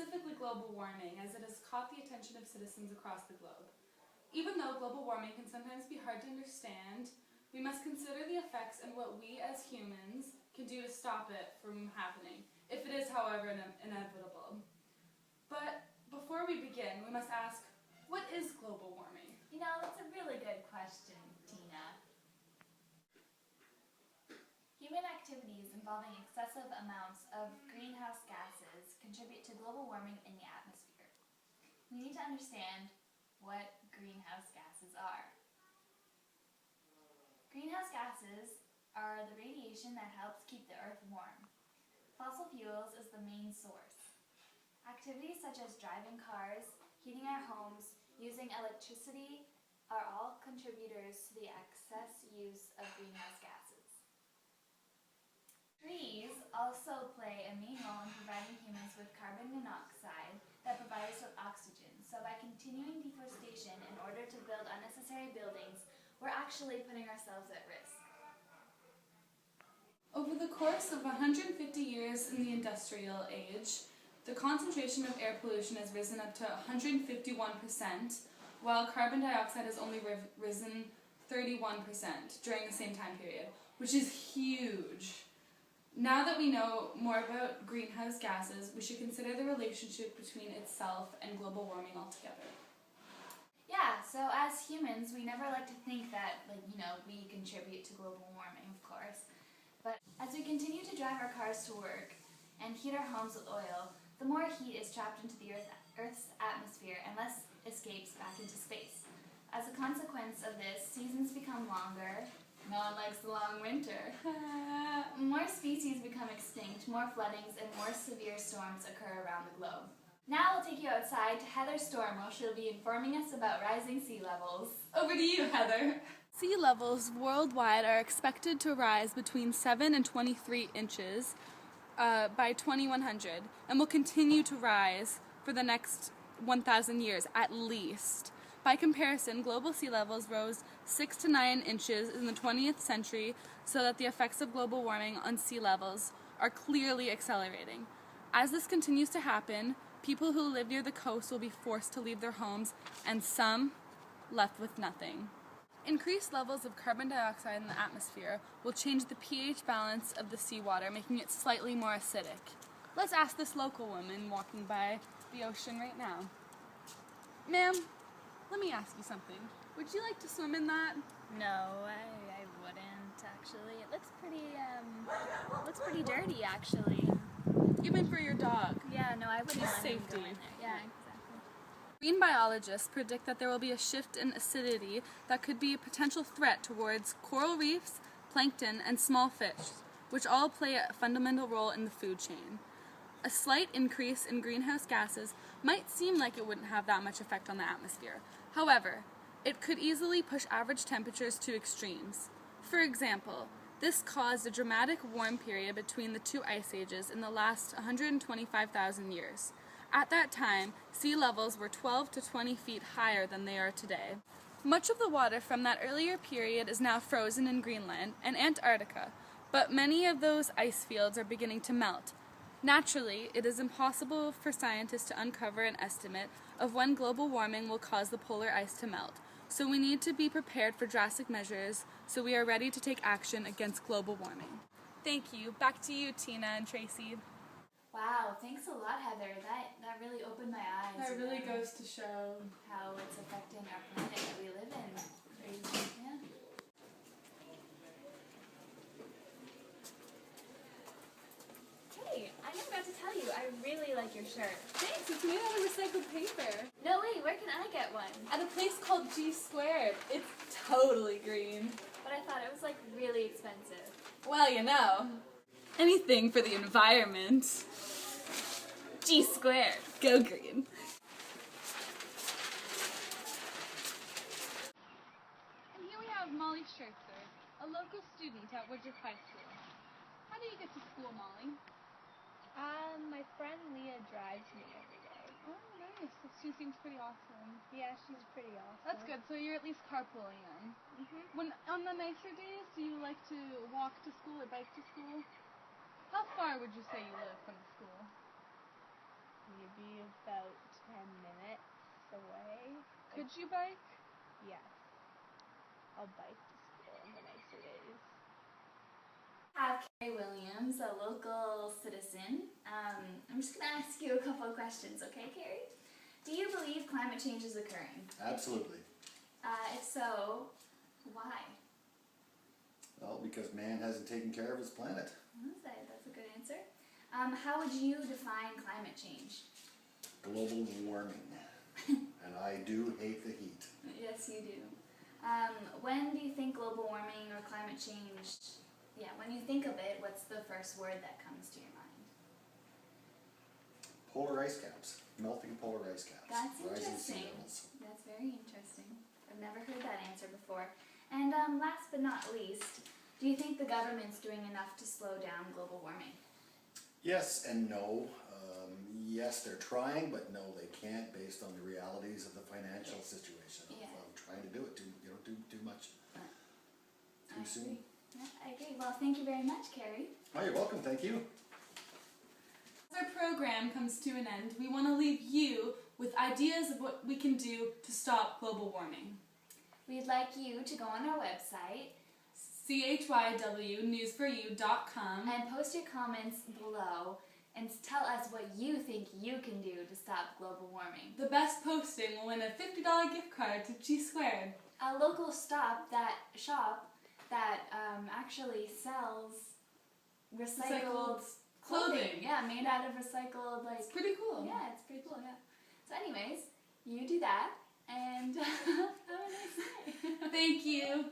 specifically global warming, as it has caught the attention of citizens across the globe. Even though global warming can sometimes be hard to understand, we must consider the effects and what we as humans can do to stop it from happening, if it is, however, inevitable. But before we begin, we must ask, what is global warming? You know, that's a really good question, Tina. Human activities involving excessive amounts of greenhouse gases contribute to global warming in the atmosphere. We need to understand what greenhouse gases are. Greenhouse gases are the radiation that helps keep the earth warm. Fossil fuels is the main source. Activities such as driving cars, heating our homes, using electricity are all contributors to the excess use of greenhouse gases. Trees also play a main role in providing humans with carbon monoxide that provide us with oxygen. So by continuing deforestation in order to build unnecessary buildings, we're actually putting ourselves at risk. Over the course of 150 years in the industrial age, the concentration of air pollution has risen up to 151%, while carbon dioxide has only risen 31% during the same time period, which is huge. Now that we know more about greenhouse gases, we should consider the relationship between itself and global warming altogether. Yeah, so as humans, we never like to think that, we contribute to global warming, of course. But as we continue to drive our cars to work and heat our homes with oil, the more heat is trapped into the Earth's atmosphere and less escapes back into space. As a consequence of this, seasons become longer. No one likes the long winter. More species become extinct, more floodings, and more severe storms occur around the globe. Now I'll take you outside to Heather Storm, where she'll be informing us about rising sea levels. Over to you, Heather. Sea levels worldwide are expected to rise between 7 and 23 inches by 2100, and will continue to rise for the next 1,000 years at least. By comparison, global sea levels rose 6 to 9 inches in the 20th century, so that the effects of global warming on sea levels are clearly accelerating. As this continues to happen, people who live near the coast will be forced to leave their homes, and some left with nothing. Increased levels of carbon dioxide in the atmosphere will change the pH balance of the seawater, making it slightly more acidic. Let's ask this local woman walking by the ocean right now. Ma'am, let me ask you something. Would you like to swim in that? No, I wouldn't actually. It looks pretty dirty actually. Even for your dog. Yeah, no, I wouldn't let him Safety. go in there. Yeah, exactly. Marine biologists predict that there will be a shift in acidity that could be a potential threat towards coral reefs, plankton, and small fish, which all play a fundamental role in the food chain. A slight increase in greenhouse gases might seem like it wouldn't have that much effect on the atmosphere. However, it could easily push average temperatures to extremes. For example, this caused a dramatic warm period between the two ice ages in the last 125,000 years. At that time, sea levels were 12 to 20 feet higher than they are today. Much of the water from that earlier period is now frozen in Greenland and Antarctica, but many of those ice fields are beginning to melt. Naturally, it is impossible for scientists to uncover an estimate of when global warming will cause the polar ice to melt, so we need to be prepared for drastic measures so we are ready to take action against global warming. Thank you. Back to you, Tina and Tracy. Wow, thanks a lot, Heather. That really opened my eyes. That really goes to show how it's affecting our planet that we live in. Crazy, yeah. Hey, I forgot to tell you, I really like your shirt. Thanks, it's made out of recycled paper. No, wait, where can I get one? At a place called G Squared. It's totally green. But I thought it was really expensive. Well, anything for the environment. G Squared. Go green. And here we have Molly Schertzer, a local student at Woodruff High School. How do you get to school, Molly? My friend Leah drives me every day. Oh, nice. She seems pretty awesome. Yeah, she's pretty awesome. That's good. So you're at least carpooling then. When on the nicer days, do you like to walk to school or bike to school? How far would you say you live from the school? We be about 10 minutes away. Could you bike? Yes. I'll bike to school in the nicer days. Have Carrie Williams, a local citizen. I'm just going to ask you a couple of questions, okay, Carrie? Do you believe climate change is occurring? Absolutely. If so, why? Well, because man hasn't taken care of his planet. That's a good answer. How would you define climate change? Global warming. And I do hate the heat. Yes, you do. When do you think global warming or climate change, when you think of it, what's the first word that comes to your mind? Polar ice caps. Melting polar ice caps. That's Rising sea interesting. levels. That's very interesting. I've never heard that answer before. And last but not least, do you think the government's doing enough to slow down global warming? Yes and no. Yes, they're trying, but no, they can't, based on the realities of the financial situation of trying to do it too much too soon. Yeah, I agree. Well, thank you very much, Carrie. Oh, you're welcome. Thank you. As our program comes to an end, we want to leave you with ideas of what we can do to stop global warming. We'd like you to go on our website chywnewsforyou.com and post your comments below and tell us what you think you can do to stop global warming. The best posting will win a $50 gift card to G Squared. A local shop that actually sells recycled clothing. Yeah, made out of recycled, It's pretty cool. Yeah, it's pretty cool, yeah. So anyways, you do that, and have a nice day. Thank you.